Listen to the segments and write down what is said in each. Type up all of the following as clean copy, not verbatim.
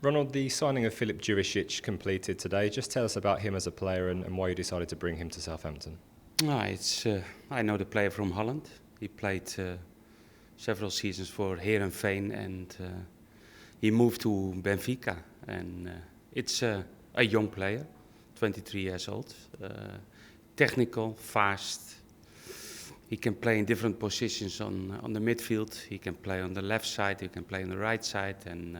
Ronald, the signing of Filip Djuričić completed today. Just tell us about him as a player and why you decided to bring him to Southampton. I know the player from Holland. He played several seasons for Heerenveen and he moved to Benfica. And it's a young player, 23 years old, technical, fast. He can play in different positions on the midfield. He can play on the left side, he can play on the right side. And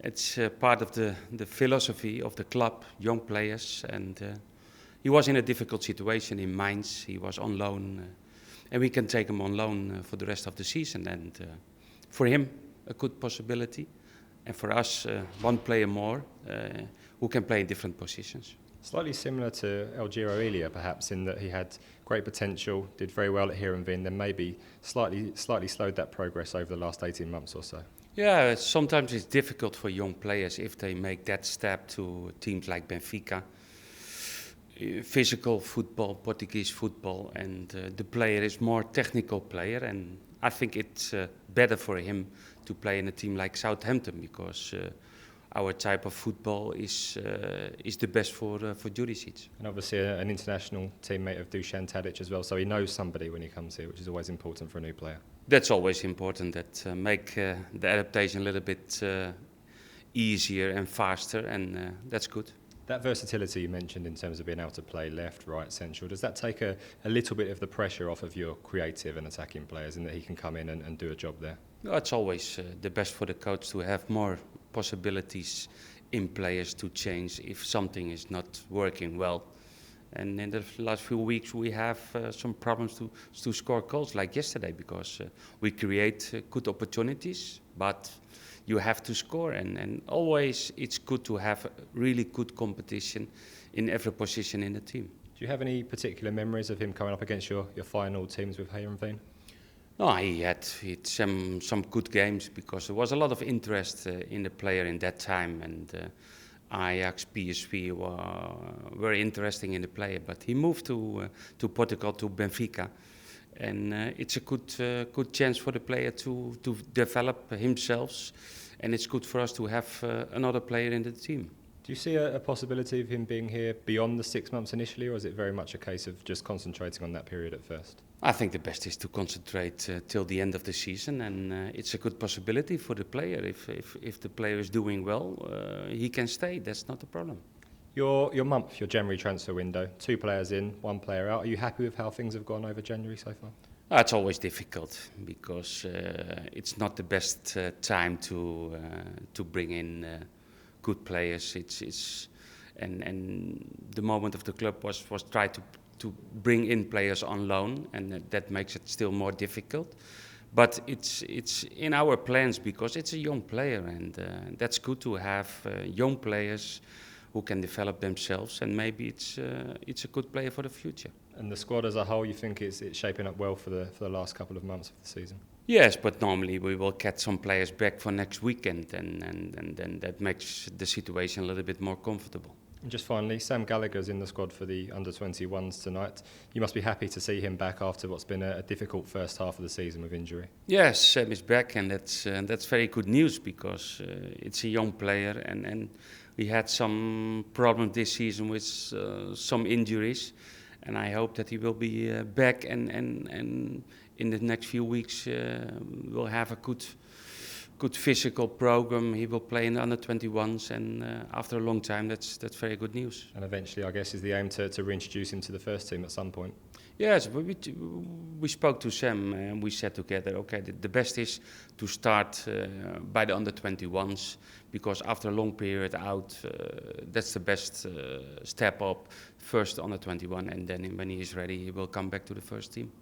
it's part of the philosophy of the club, young players. And he was in a difficult situation in Mainz. He was on loan. And we can take him on loan for the rest of the season. And for him, a good possibility. And for us, one player more who can play in different positions. Slightly similar to Elgiro Elia, perhaps, in that he had great potential, did very well at Heerenveen, then maybe slightly slowed that progress over the last 18 months or so. Yeah, sometimes it's difficult for young players if they make that step to teams like Benfica. Physical football, Portuguese football, and the player is more technical player. And I think it's better for him to play in a team like Southampton because our type of football is the best for Djuričić. And obviously an international teammate of Dusan Tadic as well, so he knows somebody when he comes here, which is always important for a new player. That's always important, that make the adaptation a little bit easier and faster, and that's good. That versatility you mentioned in terms of being able to play left, right, central, does that take a little bit of the pressure off of your creative and attacking players in that he can come in and do a job there? No, it's always the best for the coach to have more possibilities in players to change if something is not working well. And in the last few weeks we have some problems to score goals like yesterday because we create good opportunities, but you have to score, and always it's good to have really good competition in every position in the team. Do you have any particular memories of him coming up against your final teams with Heerenveen? No, he had some good games because there was a lot of interest in the player in that time, and Ajax, PSV were very interesting in the player. But he moved to Portugal, to Benfica, and it's a good chance for the player to develop himself, and it's good for us to have another player in the team. Do you see a possibility of him being here beyond the 6 months initially, or is it very much a case of just concentrating on that period at first? I think the best is to concentrate till the end of the season, and it's a good possibility for the player. If the player is doing well, he can stay. That's not a problem. Your January transfer window, 2 players in, 1 player out. Are you happy with how things have gone over January so far? It's always difficult because it's not the best time to bring in good players. And the moment of the club was try to bring in players on loan, and that makes it still more difficult. But it's in our plans because it's a young player, and that's good to have young players who can develop themselves, and maybe it's a good player for the future. And the squad as a whole, you think it's shaping up well for the last couple of months of the season? Yes, but normally we will get some players back for next weekend, and then that makes the situation a little bit more comfortable. And just finally, Sam Gallagher's in the squad for the under-21s tonight. You must be happy to see him back after what's been a difficult first half of the season with injury. Yes, Sam is back, and that's very good news because it's a young player, and we had some problems this season with some injuries, and I hope that he will be back, and in the next few weeks we'll have a good physical program. He will play in the under-21s, and after a long time, that's very good news. And eventually, I guess, is the aim to reintroduce him to the first team at some point? Yes, we spoke to Sam and we said together, okay, the best is to start by the under-21s because after a long period out, that's the best step up. First under-21, and then when he is ready, he will come back to the first team.